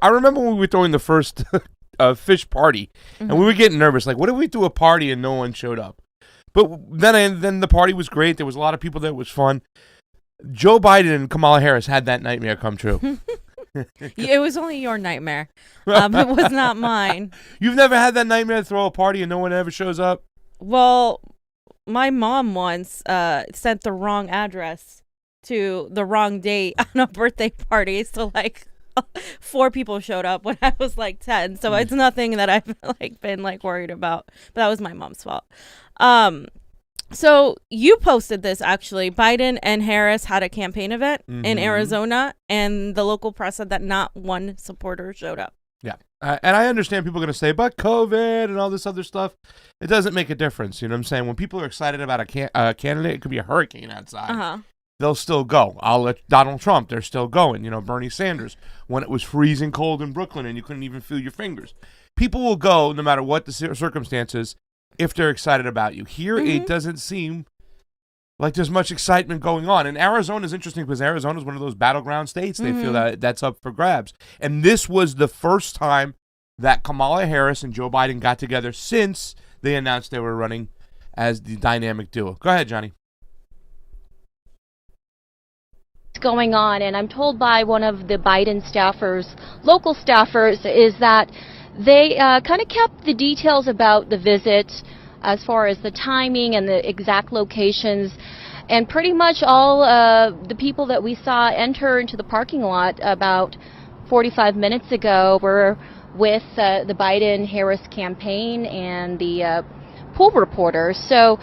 I remember when we were throwing the first fish party, and we were getting nervous. Like, what if we threw a party and no one showed up? But then the party was great. There was a lot of people there. It was fun. Joe Biden and Kamala Harris had that nightmare come true. It was only your nightmare. It was not mine. You've never had that nightmare to throw a party and no one ever shows up? Well, my mom once sent the wrong address to the wrong date on a birthday party. So like 4 people showed up when I was like 10. So it's nothing that I've like been like worried about. But that was my mom's fault. So you posted this actually. Biden and Harris had a campaign event in Arizona, and the local press said that not one supporter showed up. Yeah. And I understand people are going to say, but COVID and all this other stuff, it doesn't make a difference. You know what I'm saying? When people are excited about a candidate, it could be a hurricane outside. They'll still go. I'll let Donald Trump, they're still going. Bernie Sanders, when it was freezing cold in Brooklyn and you couldn't even feel your fingers. People will go no matter what the circumstances if they're excited about you. Here, it doesn't seem like there's much excitement going on. And Arizona is interesting because Arizona is one of those battleground states. They feel that that's up for grabs. And this was the first time that Kamala Harris and Joe Biden got together since they announced they were running as the dynamic duo. Go ahead, Johnny. Going on, and I'm told by one of the Biden staffers, local staffers, is that they kind of kept the details about the visit as far as the timing and the exact locations, and pretty much all the people that we saw enter into the parking lot about 45 minutes ago were with the Biden-Harris campaign and the pool reporters. So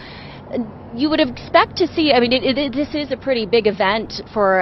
you would expect to see, this is a pretty big event for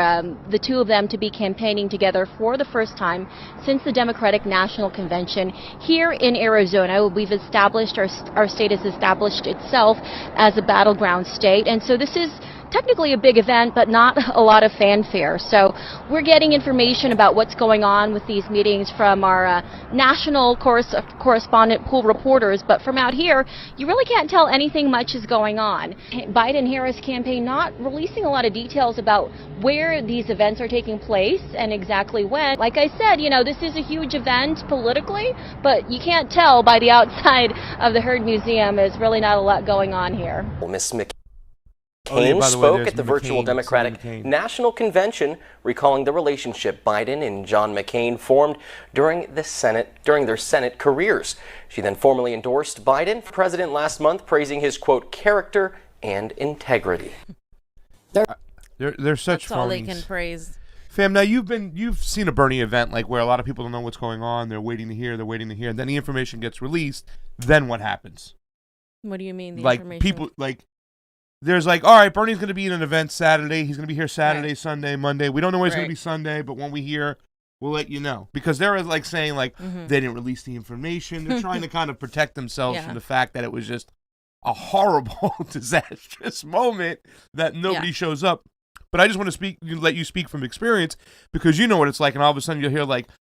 the two of them to be campaigning together for the first time since the Democratic National Convention here in Arizona. We've established, our state has established itself as a battleground state, and so this is technically a big event, but not a lot of fanfare. So we're getting information about what's going on with these meetings from our national correspondent pool reporters, but from out here, you really can't tell anything much is going on. Biden-Harris campaign not releasing a lot of details about where these events are taking place and exactly when. Like I said, this is a huge event politically, but you can't tell by the outside of the Herd Museum. There's really not a lot going on here. Well, Miss McCain spoke at the virtual Democratic National Convention, recalling the relationship Biden and John McCain formed during their Senate careers. She then formally endorsed Biden for president last month, praising his, quote, character and integrity. They're such That's all they can praise. Fam, now you've seen a Bernie event like where a lot of people don't know what's going on. They're waiting to hear. And then the information gets released. Then what happens? What do you mean? People there's all right, Bernie's going to be in an event Saturday. He's going to be here Saturday, Sunday, Monday. We don't know where he's going to be Sunday, but when we hear, we'll let you know. Because they're saying they didn't release the information. They're trying to kind of protect themselves from the fact that it was just a horrible, disastrous moment that nobody shows up. But I just want to let you speak from experience because you know what it's like, and all of a sudden you'll hear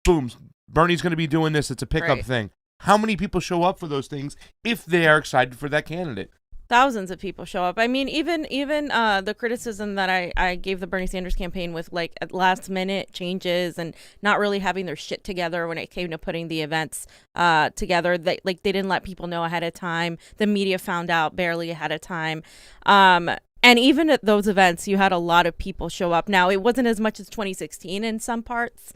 boom, Bernie's going to be doing this. It's a pickup thing. How many people show up for those things if they are excited for that candidate? Thousands of people show up. I mean, even the criticism that I gave the Bernie Sanders campaign with at last minute changes and not really having their shit together when it came to putting the events together. They didn't let people know ahead of time. The media found out barely ahead of time. And even at those events, you had a lot of people show up. Now, it wasn't as much as 2016 in some parts.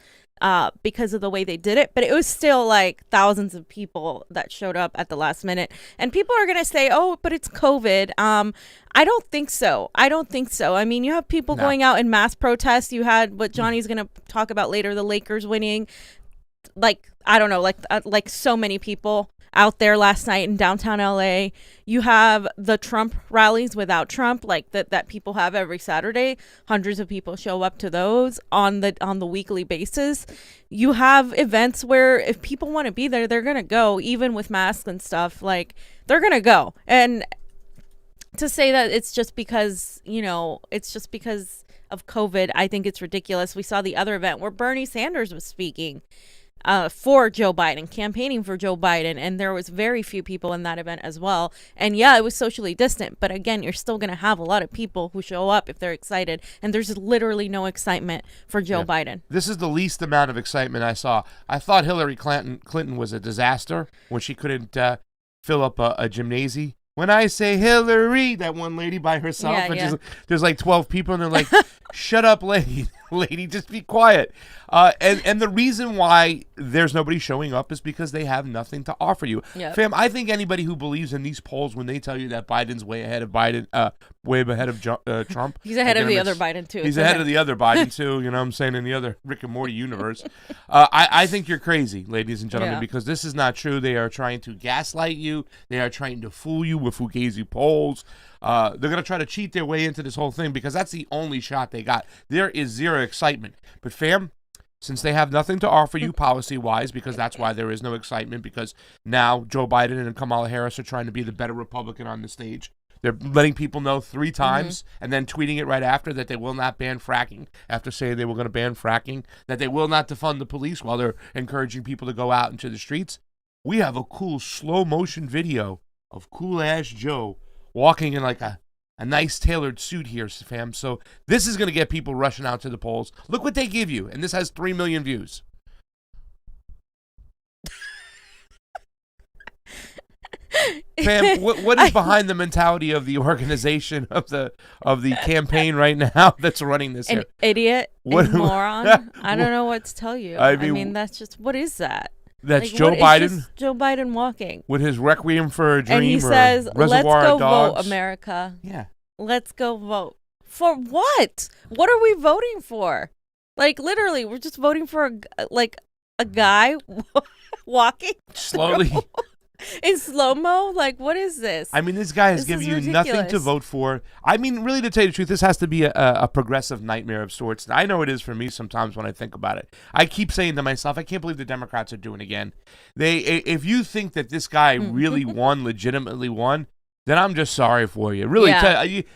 Because of the way they did it, but it was still thousands of people that showed up at the last minute. And people are going to say, oh, but it's COVID. I don't think so. I mean, you have people going out in mass protests. You had what Johnny's going to talk about later, the Lakers winning. I don't know, so many people out there last night in downtown LA. You have the Trump rallies without Trump, that people have every Saturday. Hundreds of people show up to those on the weekly basis. You have events where if people want to be there, they're gonna go, even with masks and stuff. They're gonna go. And to say that it's just because of COVID, I think it's ridiculous. We saw the other event where Bernie Sanders was speaking. for Joe Biden, campaigning for Joe Biden. And there was very few people in that event as well. And yeah, it was socially distant. But again, you're still going to have a lot of people who show up if they're excited. And there's literally no excitement for Joe Biden. This is the least amount of excitement I saw. I thought Hillary Clinton was a disaster when she couldn't fill up a gymnasium. When I say Hillary, that one lady by herself, there's like 12 people, and they're like, shut up, lady, just be quiet. And the reason why there's nobody showing up is because they have nothing to offer you. Yep. Fam, I think anybody who believes in these polls, when they tell you that Biden's way ahead of Trump. He's ahead of the other Biden, too. He's ahead of the other Biden, too, you know what I'm saying, in the other Rick and Morty universe. I think you're crazy, ladies and gentlemen, because this is not true. They are trying to gaslight you. They are trying to fool you with Fugazi polls. They're going to try to cheat their way into this whole thing because that's the only shot they got. There is zero excitement. But fam, since they have nothing to offer you policy-wise, because that's why there is no excitement, because now Joe Biden and Kamala Harris are trying to be the better Republican on the stage. They're letting people know 3 times and then tweeting it right after that they will not ban fracking after saying they were going to ban fracking, that they will not defund the police while they're encouraging people to go out into the streets. We have a cool slow-motion video of cool-ass Joe walking in like a nice tailored suit here, fam. So this is going to get people rushing out to the polls. Look what they give you. And this has 3 million views. Fam, what is behind the mentality of the organization of the campaign right now that's running this? An idiot, moron. I don't know what to tell you. I mean, that's just, what is that? That's like, Joe Biden. Joe Biden walking with his Requiem for a Dream, and he says, "Let's go vote, Dogs. America." Yeah, let's go vote for what? What are we voting for? Like literally, we're just voting for a guy walking slowly in slow-mo. Like, what is this? I mean, this guy is giving you nothing to vote for. I mean, really, to tell you the truth, this has to be a progressive nightmare of sorts. I know it is for me sometimes when I think about it. I keep saying to myself, I can't believe the Democrats are doing it again. If you think that this guy really legitimately won, then I'm just sorry for you. Really,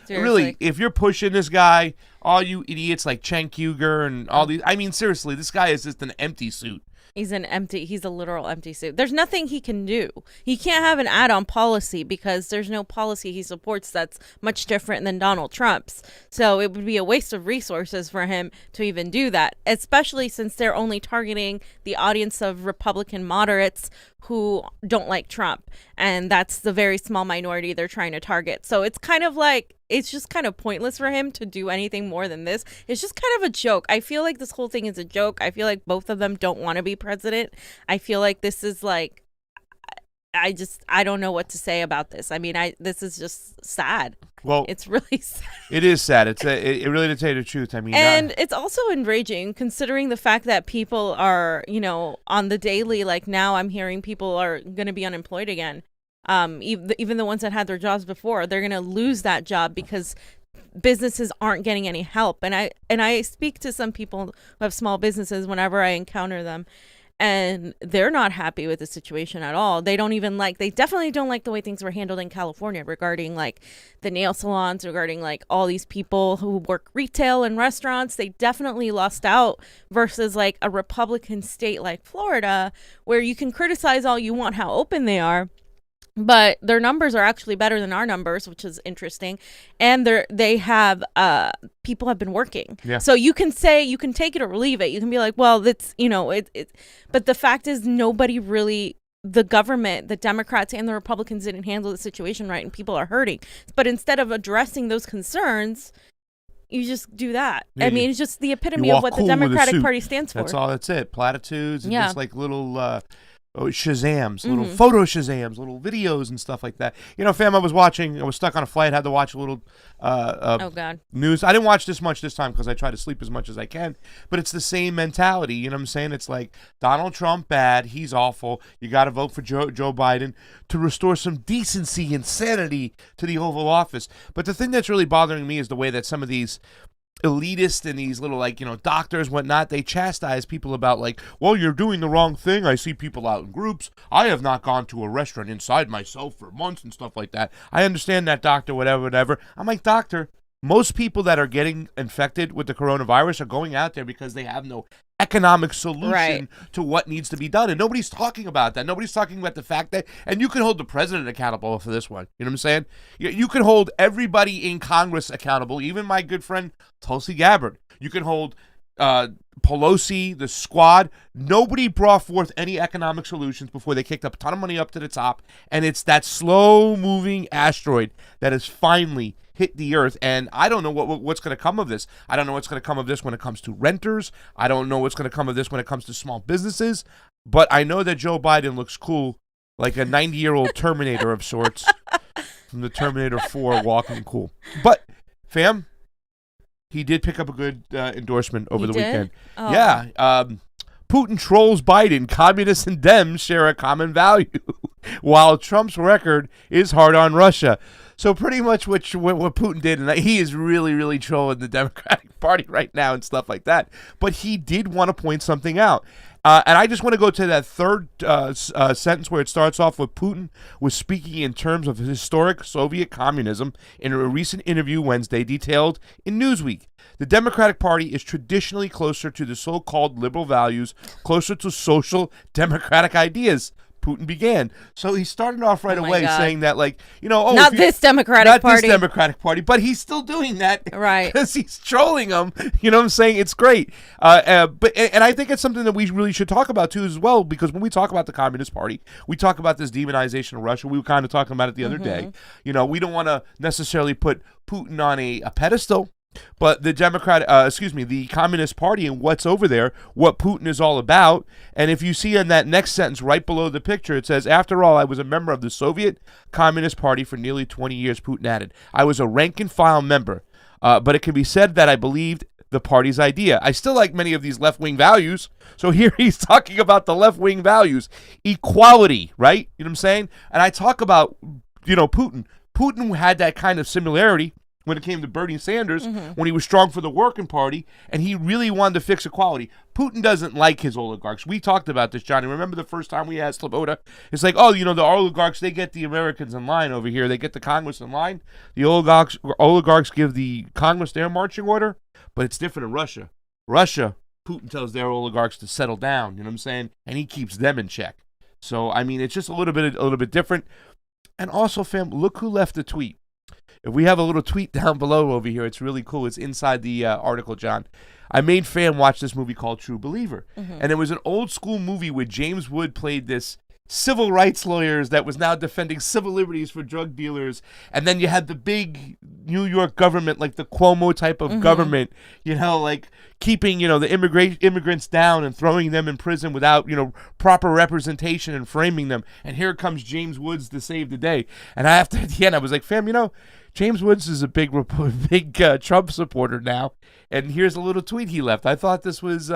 really, if you're pushing this guy, all you idiots like Cenk Uygur and all these, I mean, seriously, this guy is just an empty suit. He's a literal empty suit. There's nothing he can do. He can't have an add-on policy because there's no policy he supports that's much different than Donald Trump's. So it would be a waste of resources for him to even do that, especially since they're only targeting the audience of Republican moderates who don't like Trump. And that's the very small minority they're trying to target. So it's kind of like, it's just kind of pointless for him to do anything more than this. It's just kind of a joke. I feel like this whole thing is a joke. I feel like both of them don't want to be president. I feel like this is like, I don't know what to say about this. I mean, this is just sad. Well, it's really sad. It is sad. It really, to tell you the truth. I mean, and it's also enraging considering the fact that people are, on the daily, like now I'm hearing people are going to be unemployed again. Even the ones that had their jobs before, they're going to lose that job because businesses aren't getting any help. And I speak to some people who have small businesses whenever I encounter them, and they're not happy with the situation at all. They definitely don't like the way things were handled in California regarding like the nail salons, regarding like all these people who work retail and restaurants. They definitely lost out versus like a Republican state like Florida, where you can criticize all you want how open they are, but their numbers are actually better than our numbers, which is interesting. And they have people have been working. Yeah. So you can take it or leave it. You can be like, well, that's, but the fact is nobody really, the government, the Democrats and the Republicans didn't handle the situation right, and people are hurting. But instead of addressing those concerns, you just do that. Yeah, I mean, it's just the epitome of what the Democratic Party stands for. That's all. That's it. Platitudes and just like little Shazams, little photo Shazams, little videos and stuff like that. Fam, I was stuck on a flight, had to watch a little news. I didn't watch this much this time because I try to sleep as much as I can, but it's the same mentality. You know what I'm saying? It's like Donald Trump bad, he's awful. You got to vote for Joe Biden to restore some decency and sanity to the Oval Office. But the thing that's really bothering me is the way that some of these elitists and these little doctors, whatnot, they chastise people about well, you're doing the wrong thing. I see people out in groups. I have not gone to a restaurant inside myself for months and stuff like that. I understand that, doctor, whatever. I'm like, doctor, most people that are getting infected with the coronavirus are going out there because they have no economic solution to what needs to be done. And nobody's talking about that. Nobody's talking about the fact that, and you can hold the president accountable for this one. You know what I'm saying? You can hold everybody in Congress accountable, even my good friend Tulsi Gabbard. You can hold Pelosi, the squad. Nobody brought forth any economic solutions before they kicked up a ton of money up to the top. And it's that slow-moving asteroid that has finally hit the earth, and I don't know what's going to come of this. I don't know what's going to come of this when it comes to renters. I don't know what's going to come of this when it comes to small businesses. But I know that Joe Biden looks cool, like a 90-year-old Terminator of sorts from the Terminator 4, walking cool. But, fam, he did pick up a good endorsement over the weekend. Oh. Yeah. Putin trolls Biden. Communists and Dems share a common value, while Trump's record is hard on Russia. So pretty much what Putin did, and he is really, really trolling the Democratic Party right now and stuff like that. But he did want to point something out. And I just want to go to that third sentence where it starts off with Putin was speaking in terms of historic Soviet communism in a recent interview Wednesday detailed in Newsweek. The Democratic Party is traditionally closer to the so-called liberal values, closer to social democratic ideas, Putin began. So he started off right away saying that, like, not this Democratic Party, but he's still doing that, right? Because he's trolling them. You know what I'm saying? It's great. But I think it's something that we really should talk about too as well, because when we talk about the Communist Party, we talk about this demonization of Russia. We were kind of talking about it the other day. We don't want to necessarily put Putin on a pedestal. But the the Communist Party and what's over there, what Putin is all about. And if you see in that next sentence right below the picture, it says, after all, I was a member of the Soviet Communist Party for nearly 20 years, Putin added. I was a rank and file member, but it can be said that I believed the party's idea. I still like many of these left-wing values. So here he's talking about the left-wing values. Equality, right? You know what I'm saying? And I talk about, Putin. Putin had that kind of similarity when it came to Bernie Sanders, when he was strong for the working party, and he really wanted to fix equality. Putin doesn't like his oligarchs. We talked about this, Johnny. Remember the first time we had Sloboda? It's like, the oligarchs, they get the Americans in line over here. They get the Congress in line. The oligarchs give the Congress their marching order, but it's different in Russia. Putin tells their oligarchs to settle down, you know what I'm saying? And he keeps them in check. So, I mean, it's just a little bit different. And also, fam, look who left the tweet. If we have a little tweet down below over here, it's really cool. It's inside the article, John. I made fam watch this movie called True Believer. And it was an old school movie where James Wood played this civil rights lawyers that was now defending civil liberties for drug dealers. And then you had the big New York government, like the Cuomo type of government, like keeping, the immigrants down and throwing them in prison without, proper representation and framing them. And here comes James Woods to save the day. And at the end, I was like, fam, James Woods is a big Trump supporter now, and here's a little tweet he left. I thought this was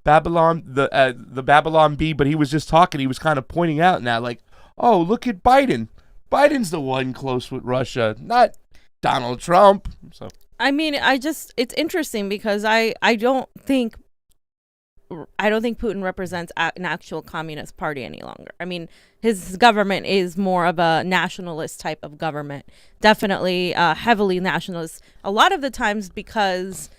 Babylon, the Babylon Bee, but he was just talking. He was kind of pointing out now, like, oh, look at Biden. Biden's the one close with Russia, not Donald Trump. So I mean, it's interesting because I don't think Putin represents an actual communist party any longer. I mean, his government is more of a nationalist type of government, definitely heavily nationalist. A lot of the times because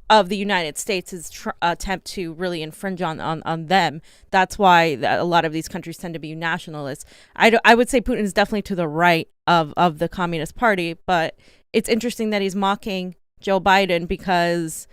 of the United States' attempt to really infringe on them. That's why a lot of these countries tend to be nationalists. I would say Putin is definitely to the right of the Communist Party, but it's interesting that he's mocking Joe Biden because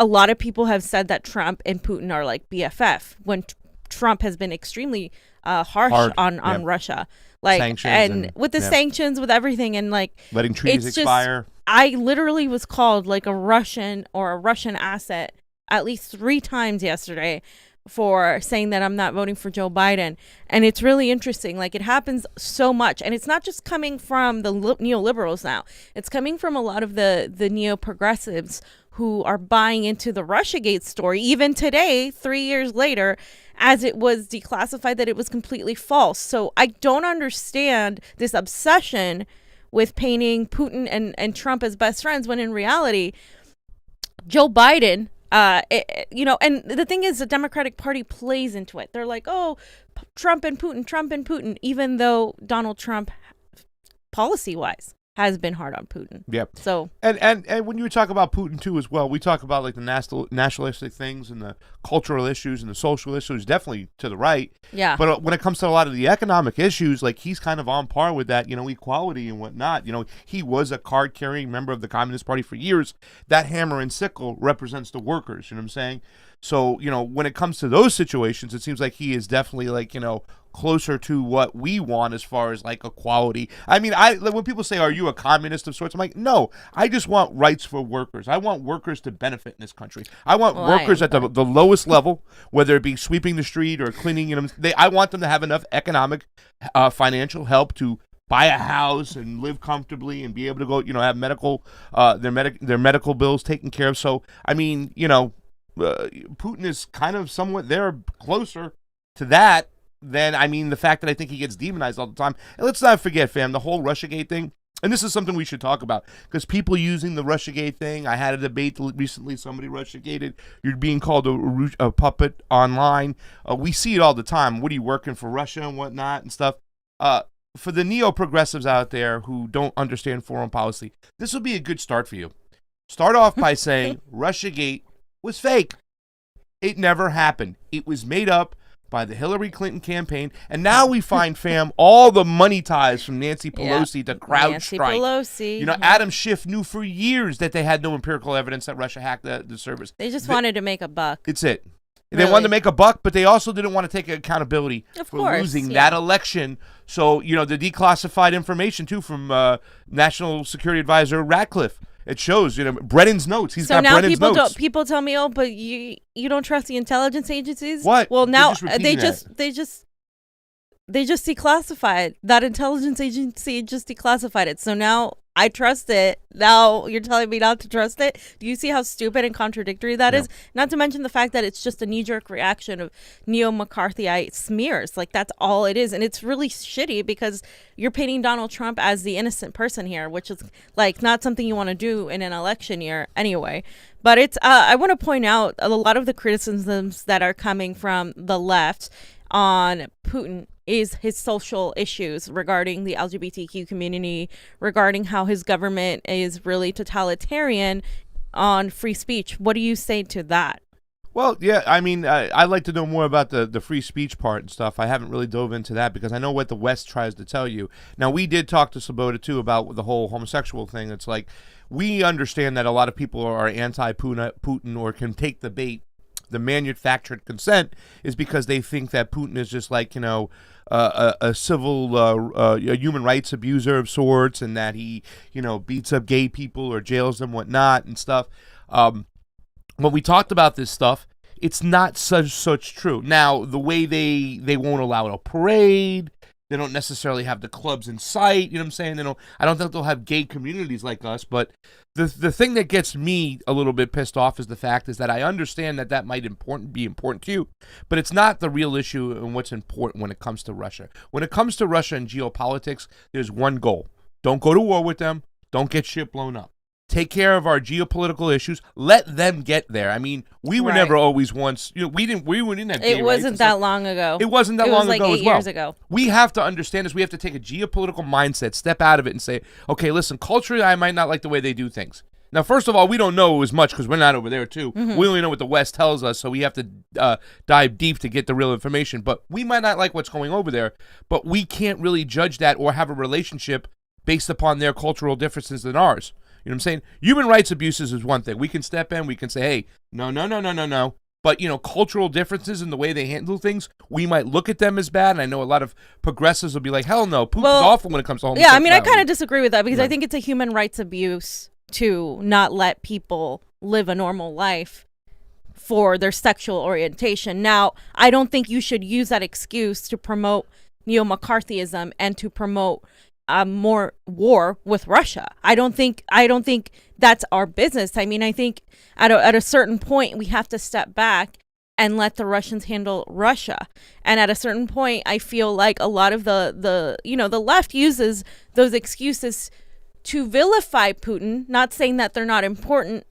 a lot of people have said that Trump and Putin are like BFF when Trump has been extremely harsh on Russia, like sanctions and with the sanctions, with everything, and like letting treaties expire. I literally was called like a Russian asset at least 3 times yesterday for saying that I'm not voting for Joe Biden. And it's really interesting. Like, it happens so much. And it's not just coming from the neoliberals now. It's coming from a lot of the neo-progressives who are buying into the Russiagate story, even today, 3 years later, as it was declassified that it was completely false. So I don't understand this obsession with painting Putin and Trump as best friends when in reality, Joe Biden, and the thing is, the Democratic Party plays into it. They're like, oh, Trump and Putin, even though Donald Trump, policy-wise, has been hard on Putin. Yep. So and when you talk about Putin too as well, we talk about like the nationalistic things and the cultural issues and the social issues, definitely to the right. Yeah. But when it comes to a lot of the economic issues, like he's kind of on par with that, equality and whatnot. He was a card-carrying member of the Communist Party for years. That hammer and sickle represents the workers. You know what I'm saying? So, when it comes to those situations, it seems like he is definitely like, closer to what we want as far as like equality. I mean, when people say, are you a communist of sorts? I'm like, no, I just want rights for workers. I want workers to benefit in this country. I want workers at the lowest level, whether it be sweeping the street or cleaning. I want them to have enough economic, financial help to buy a house and live comfortably and be able to go, have medical, their medical bills taken care of. So, I mean, Putin is kind of somewhat there closer to that than, the fact that I think he gets demonized all the time. And let's not forget, fam, the whole Russiagate thing, and this is something we should talk about, because people using the Russiagate thing, I had a debate recently, somebody Russiagated, you're being called a puppet online. We see it all the time. What are you, working for Russia and whatnot and stuff? For the neo-progressives out there who don't understand foreign policy, this will be a good start for you. Start off by saying Russiagate was fake. It never happened. It was made up by the Hillary Clinton campaign, and now we find, fam, all the money ties from Nancy Pelosi to CrowdStrike. Nancy Pelosi. Adam Schiff knew for years that they had no empirical evidence that Russia hacked the servers. They just wanted to make a buck. It's it. Really? They wanted to make a buck, but they also didn't want to take accountability for losing that election. So, the declassified information, too, from National Security Advisor Ratcliffe. It shows, Brennan's notes. He's got Brennan's notes. So now people tell me, oh, but you don't trust the intelligence agencies? What? Well, now they just declassified. That intelligence agency just declassified it. So now I trust it. Now you're telling me not to trust it? Do you see how stupid and contradictory that is? Not to mention the fact that it's just a knee-jerk reaction of neo-McCarthyite smears. Like, that's all it is. And it's really shitty because you're painting Donald Trump as the innocent person here, which is, like, not something you want to do in an election year anyway. But it's I want to point out a lot of the criticisms that are coming from the left on Putin is his social issues regarding the LGBTQ community, regarding how his government is really totalitarian on free speech. What do you say to that? Well, yeah, I'd like to know more about the free speech part and stuff. I haven't really dove into that because I know what the West tries to tell you. Now, we did talk to Sabota, too, about the whole homosexual thing. It's like, we understand that a lot of people are anti-Putin or can take the bait. The manufactured consent is because they think that Putin is just like, a civil, a human rights abuser of sorts, and that he, beats up gay people or jails them, whatnot, and stuff. When we talked about this stuff, it's not such true. Now, the way they won't allow a parade, they don't necessarily have the clubs in sight. You know what I'm saying? I don't think they'll have gay communities like us. But the thing that gets me a little bit pissed off is the fact is that I understand that might be important to you, but it's not the real issue and what's important when it comes to Russia. When it comes to Russia and geopolitics, there's one goal: don't go to war with them. Don't get shit blown up. Take care of our geopolitical issues. Let them get there. We were never always once. We didn't have gay rights. It wasn't that long ago. It wasn't that long ago as well. 8 years ago. We have to understand this. We have to take a geopolitical mindset, step out of it, and say, okay, listen, culturally, I might not like the way they do things. Now, first of all, we don't know as much because we're not over there, too. Mm-hmm. We only know what the West tells us, so we have to dive deep to get the real information. But we might not like what's going over there, but we can't really judge that or have a relationship based upon their cultural differences than ours. You know what I'm saying? Human rights abuses is one thing. We can step in. We can say, hey, no. But, cultural differences in the way they handle things, we might look at them as bad. And I know a lot of progressives will be like, hell no, Putin's awful when it comes to homosexuality. Yeah, I kind of disagree with that because I think it's a human rights abuse to not let people live a normal life for their sexual orientation. Now, I don't think you should use that excuse to promote neo-McCarthyism and to promote more war with Russia. I don't think that's our business. I think at a certain point we have to step back and let the Russians handle Russia. And at a certain point, I feel like a lot of the left uses those excuses to vilify Putin. Not saying that they're not important,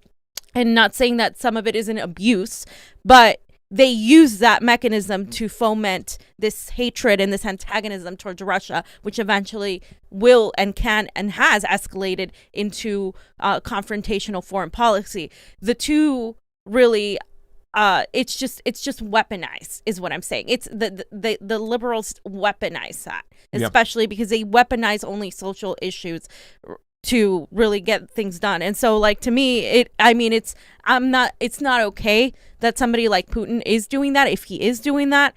and not saying that some of it isn't abuse, but they use that mechanism to foment this hatred and this antagonism towards Russia, which eventually will and can and has escalated into confrontational foreign policy. The two really, it's just weaponized, is what I'm saying. It's the liberals weaponize that, especially because they weaponize only social issues to really get things done. And so, like, to me, it's not okay that somebody like Putin is doing that. If he is doing that,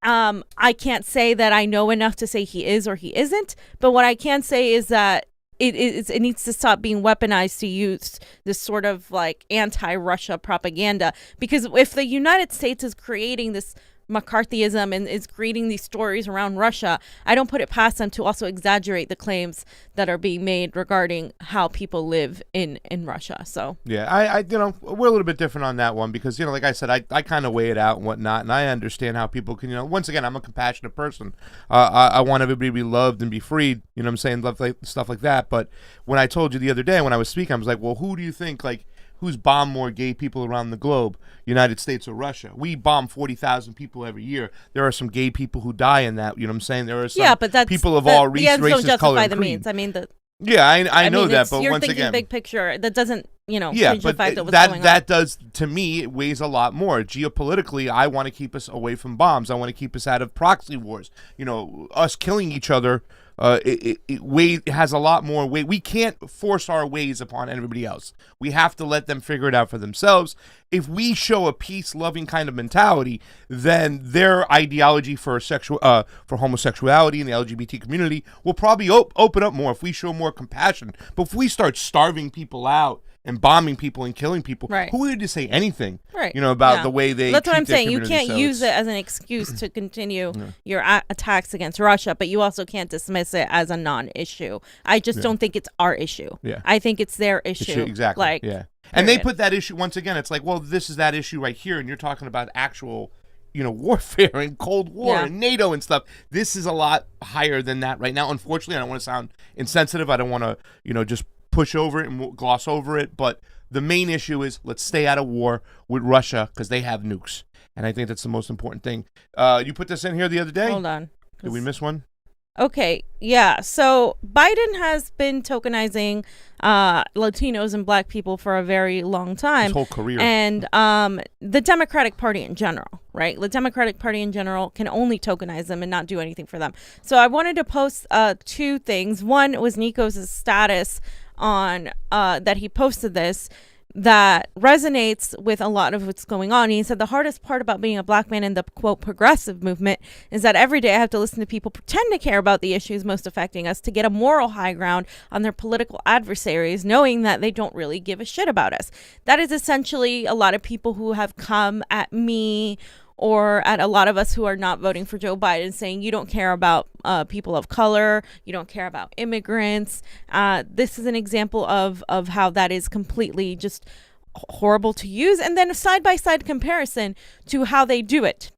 I can't say that I know enough to say he is or he isn't, but what I can say is that it needs to stop being weaponized to use this sort of like anti-Russia propaganda, because if the United States is creating this McCarthyism and is creating these stories around Russia, I don't put it past them to also exaggerate the claims that are being made regarding how people live in Russia. So yeah, I we're a little bit different on that one because, like I said, I kind of weigh it out and whatnot, and I understand how people can, once again, I'm a compassionate person. I want everybody to be loved and be freed, what I'm saying, stuff like that. But when I told you the other day when I was speaking, I was like, well, who do you think, like, who's bombed more gay people around the globe, United States or Russia? We bomb 40,000 people every year. There are some gay people who die in that. You know what I'm saying? There are some people of all races, color, and creed. Means. I mean, I know that, but you're once thinking again, big picture. That doesn't, yeah, change the fact but what's going on. that does, to me, it weighs a lot more. Geopolitically, I want to keep us away from bombs. I want to keep us out of proxy wars. Us killing each other. It has a lot more weight. We can't force our ways upon everybody else. We have to let them figure it out for themselves. If we show a peace-loving kind of mentality, then their ideology for homosexuality and the LGBT community will probably open up more if we show more compassion. But if we start starving people out and bombing people and killing people, who are we to say anything? About the way they. That's what I'm saying. You community. can't use it as an excuse to continue your attacks against Russia, but you also can't dismiss it as a non-issue. I just don't think it's our issue. Yeah. I think it's their issue. Exactly. And they put that issue once again. It's like, well, this is that issue right here, and you're talking about actual, warfare and Cold War and NATO and stuff. This is a lot higher than that right now. Unfortunately, I don't want to sound insensitive. I don't want to, just push over it and gloss over it, but the main issue is let's stay out of war with Russia because they have nukes, and I think that's the most important thing. You put this in here the other day. Hold on. Did we miss one? Okay, yeah. So Biden has been tokenizing Latinos and Black people for a very long time. His whole career. And the Democratic Party in general, right? The Democratic Party in general can only tokenize them and not do anything for them. So I wanted to post two things. One was Niko's status on that he posted this that resonates with a lot of what's going on. He said the hardest part about being a Black man in the quote progressive movement is that every day I have to listen to people pretend to care about the issues most affecting us to get a moral high ground on their political adversaries, knowing that they don't really give a shit about us. That is essentially a lot of people who have come at me or at a lot of us who are not voting for Joe Biden saying you don't care about people of color, you don't care about immigrants. This is an example of how that is completely just horrible to use. And then a side-by-side comparison to how they do it.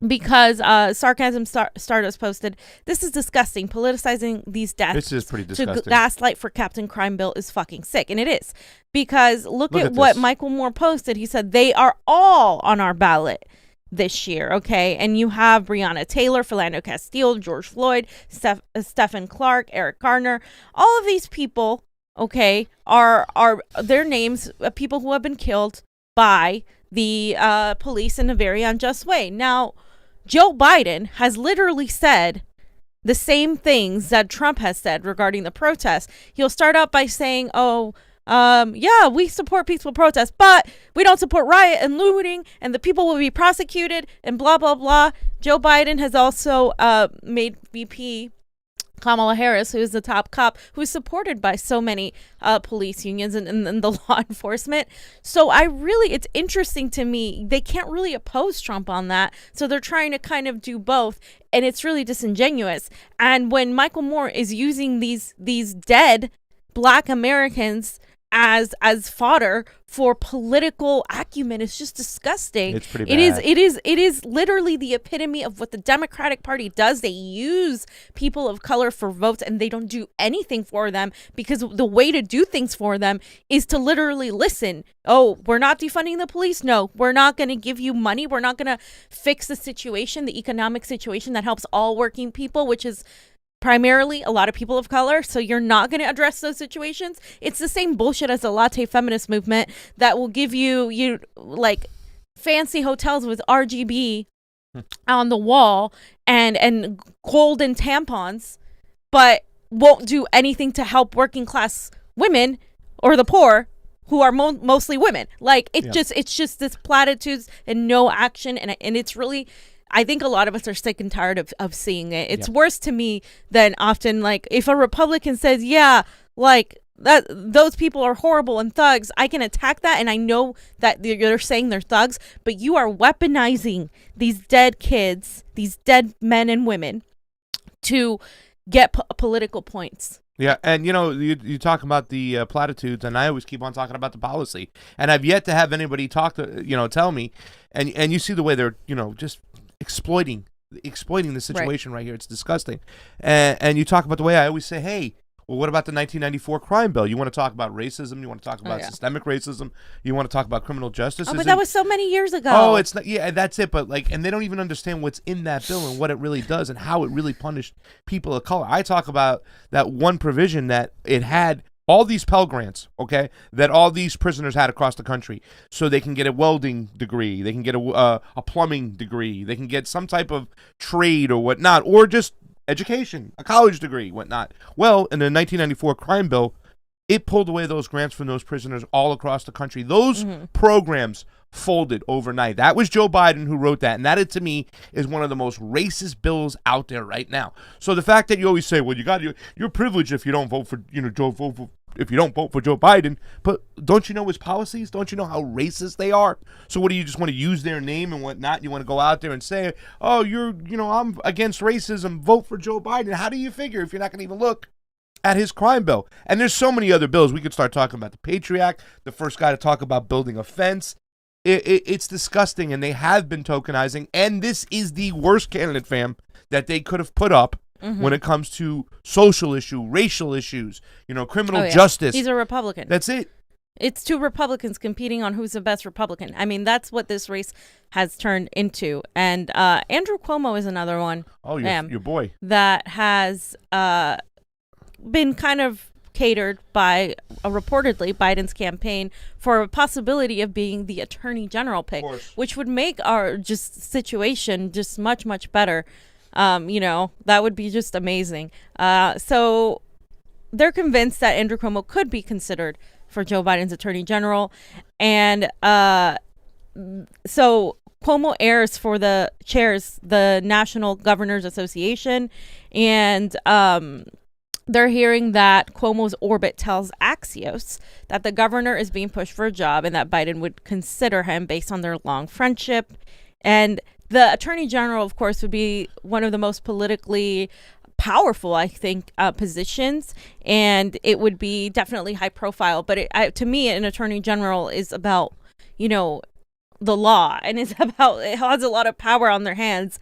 Because Sarcasm Stardust posted, this is disgusting. Politicizing these deaths this is pretty disgusting. To gaslight for Captain Crime Bill is fucking sick. And it is. Because look at what Michael Moore posted. He said they are all on our ballot this year, okay? And you have Breonna Taylor, Philando Castile, George Floyd, Stephen Clark, Eric Garner. All of these people, okay, are their names of people who have been killed by the police in a very unjust way. Now, Joe Biden has literally said the same things that Trump has said regarding the protests. He'll start out by saying, yeah, we support peaceful protests, but we don't support riot and looting, and the people will be prosecuted, and blah, blah, blah. Joe Biden has also made VP Kamala Harris, who is the top cop, who is supported by so many police unions and the law enforcement. So it's interesting to me. They can't really oppose Trump on that. So they're trying to kind of do both. And it's really disingenuous. And when Michael Moore is using these dead Black Americans as fodder for political acumen is just disgusting. It's pretty bad. It is literally the epitome of what the Democratic Party does. They use people of color for votes, and they don't do anything for them, because the way to do things for them is to literally listen. Oh, we're not defunding the police. No, we're not going to give you money. We're not going to fix the situation, the economic situation that helps all working people, which is primarily a lot of people of color. So you're not going to address those situations. It's the same bullshit as the latte feminist movement that will give you like fancy hotels with RGB on the wall and golden tampons, but won't do anything to help working class women or the poor, who are mostly women. Like it's just this platitudes and no action, and it's really, I think a lot of us are sick and tired of seeing it. It's worse to me than often, like, if a Republican says, yeah, like, that those people are horrible and thugs, I can attack that, and I know that they're saying they're thugs, but you are weaponizing these dead kids, these dead men and women, to get political points. Yeah, and you talk about the platitudes, and I always keep on talking about the policy, and I've yet to have anybody tell me, and you see the way they're just exploiting the situation right here. It's disgusting. And you talk about the way I always say, hey, well, what about the 1994 crime bill? You want to talk about racism? You want to talk about systemic racism? You want to talk about criminal justice? Oh, but that was so many years ago. Oh, it's not. Yeah, that's it. But and they don't even understand what's in that bill and what it really does and how it really punished people of color. I talk about that one provision that it had all these Pell Grants, okay, that all these prisoners had across the country, so they can get a welding degree, they can get a plumbing degree, they can get some type of trade or whatnot, or just education, a college degree, whatnot. Well, in the 1994 crime bill, it pulled away those grants from those prisoners all across the country. Those programs folded overnight. That was Joe Biden who wrote that, and that, to me, is one of the most racist bills out there right now. So the fact that you always say, well, you're privileged if you don't vote for if you don't vote for Joe Biden, but don't you know his policies? Don't you know how racist they are? So what do you just want to use their name and whatnot? You want to go out there and say, oh, I'm against racism, vote for Joe Biden. How do you figure if you're not going to even look at his crime bill? And there's so many other bills. We could start talking about the Patriot Act, the first guy to talk about building a fence. It's disgusting, and they have been tokenizing, and this is the worst candidate, fam, that they could have put up when it comes to social issue, racial issues, criminal justice. He's a Republican. That's it. It's two Republicans competing on who's the best Republican. I mean, that's what this race has turned into. And Andrew Cuomo is another one. Oh, your boy. That has been kind of catered by reportedly Biden's campaign for a possibility of being the attorney general pick, which would make our situation just much, much better. That would be just amazing. So they're convinced that Andrew Cuomo could be considered for Joe Biden's attorney general. And so Cuomo chairs the National Governors Association, and they're hearing that Cuomo's orbit tells Axios that the governor is being pushed for a job and that Biden would consider him based on their long friendship. And the attorney general, of course, would be one of the most politically powerful, I think, positions, and it would be definitely high profile. But to me, an attorney general is about, the law, and it has a lot of power on their hands.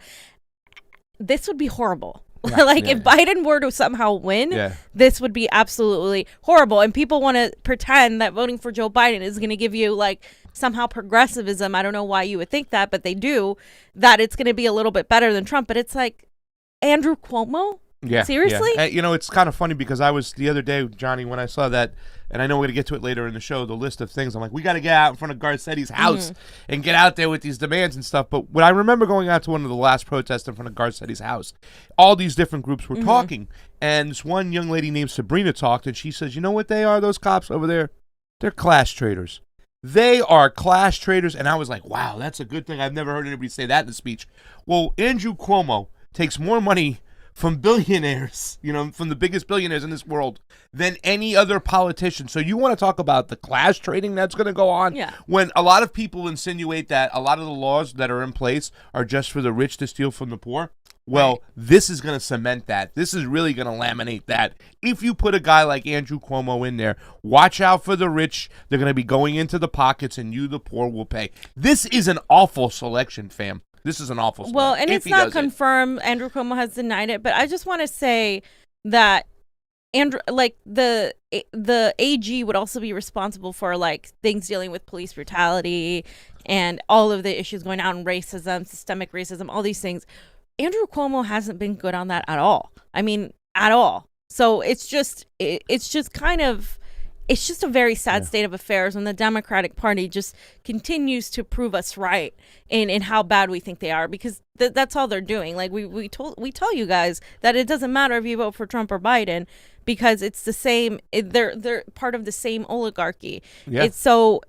This would be horrible. If Biden were to somehow win, this would be absolutely horrible. And people want to pretend that voting for Joe Biden is going to give you somehow progressivism. I don't know why you would think that, but they do, that it's going to be a little bit better than Trump. But it's like, Andrew Cuomo? Yeah. Seriously? Yeah. It's kind of funny because I was the other day, Johnny, when I saw that, and I know we're going to get to it later in the show, the list of things. I'm like, we got to get out in front of Garcetti's house and get out there with these demands and stuff. But when I remember going out to one of the last protests in front of Garcetti's house, all these different groups were talking. And this one young lady named Sabrina talked, and she says, you know what they are, those cops over there? They're class traders. They are class traders. And I was like, wow, that's a good thing. I've never heard anybody say that in a speech. Well, Andrew Cuomo takes more money from billionaires, from the biggest billionaires in this world, than any other politician. So you want to talk about the class trading that's going to go on? Yeah. When a lot of people insinuate that a lot of the laws that are in place are just for the rich to steal from the poor. Well, this is going to cement that. This is really going to laminate that. If you put a guy like Andrew Cuomo in there, watch out for the rich. They're going to be going into the pockets, and you, the poor, will pay. This is an awful selection, fam. This is an awful selection. Well, and it's not confirmed. Andrew Cuomo has denied it, but I just want to say that Andrew, like the AG would also be responsible for like things dealing with police brutality and all of the issues going on, racism, systemic racism, all these things. Andrew Cuomo hasn't been good on that at all. I mean, at all. So it's just a very sad state of affairs when the Democratic Party just continues to prove us right in how bad we think they are, because that's all they're doing. Like we tell you guys that it doesn't matter if you vote for Trump or Biden, because it's the same. They're part of the same oligarchy. Yeah. It's so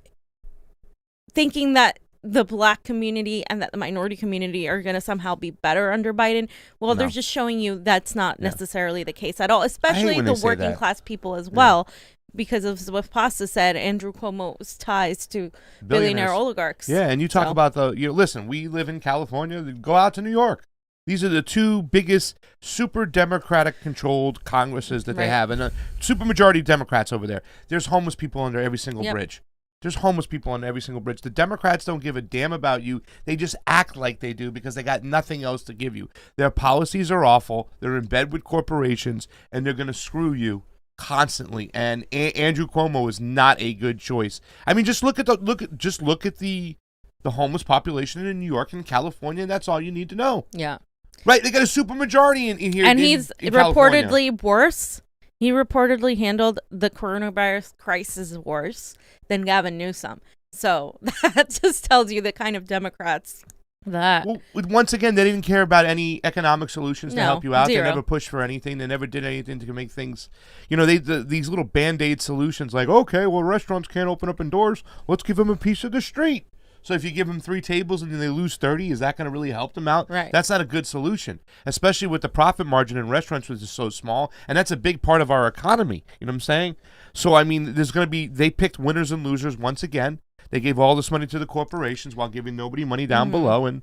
thinking that the black community and that the minority community are going to somehow be better under Biden. Well, they're just showing you that's not necessarily the case at all, especially the working class people as well, because of what Pasta said, Andrew Cuomo's ties to billionaire oligarchs. Yeah, and you talk about listen, we live in California, go out to New York. These are the two biggest super Democratic controlled Congresses that they have, and a super majority of Democrats over there. There's homeless people under every single bridge. There's homeless people on every single bridge. The Democrats don't give a damn about you. They just act like they do because they got nothing else to give you. Their policies are awful. They're in bed with corporations, and they're going to screw you constantly. And Andrew Cuomo is not a good choice. I mean, just look at the homeless population in New York and California, and that's all you need to know. Yeah. Right? They got a super majority in here. And he's reportedly worse. He reportedly handled the coronavirus crisis worse than Gavin Newsom. So that just tells you the kind of Democrats that. Well, once again, they didn't care about any economic solutions to help you out. Zero. They never pushed for anything. They never did anything to make things, these little Band-Aid solutions like, okay, well, restaurants can't open up indoors. Let's give them a piece of the street. So if you give them 3 tables and then they lose 30, is that going to really help them out? Right. That's not a good solution, especially with the profit margin in restaurants, which is so small. And that's a big part of our economy. You know what I'm saying? So, I mean, they picked winners and losers once again. They gave all this money to the corporations while giving nobody money down below. And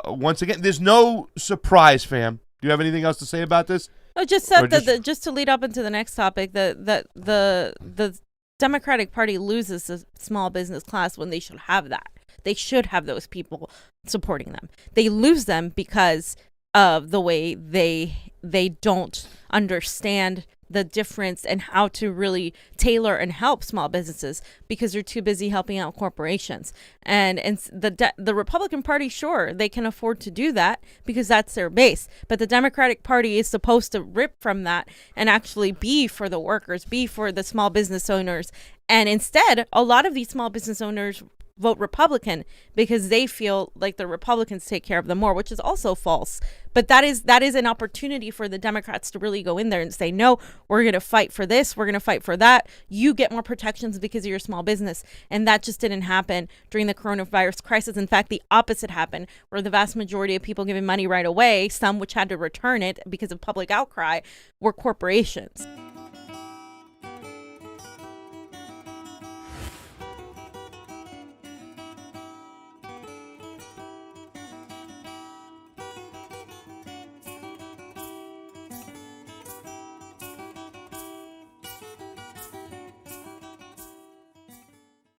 once again, there's no surprise, fam. Do you have anything else to say about this? I just said just to lead up into the next topic, that the Democratic Party loses the small business class when they should have that. They should have those people supporting them. They lose them because of the way they don't understand the difference and how to really tailor and help small businesses, because they're too busy helping out corporations. And the Republican Party, sure, they can afford to do that because that's their base. But the Democratic Party is supposed to rip from that and actually be for the workers, be for the small business owners. And instead, a lot of these small business owners vote Republican because they feel like the Republicans take care of them more, which is also false. But that is an opportunity for the Democrats to really go in there and say, no, we're going to fight for this. We're going to fight for that. You get more protections because of your small business. And that just didn't happen during the coronavirus crisis. In fact, the opposite happened, where the vast majority of people giving money right away, some which had to return it because of public outcry, were corporations.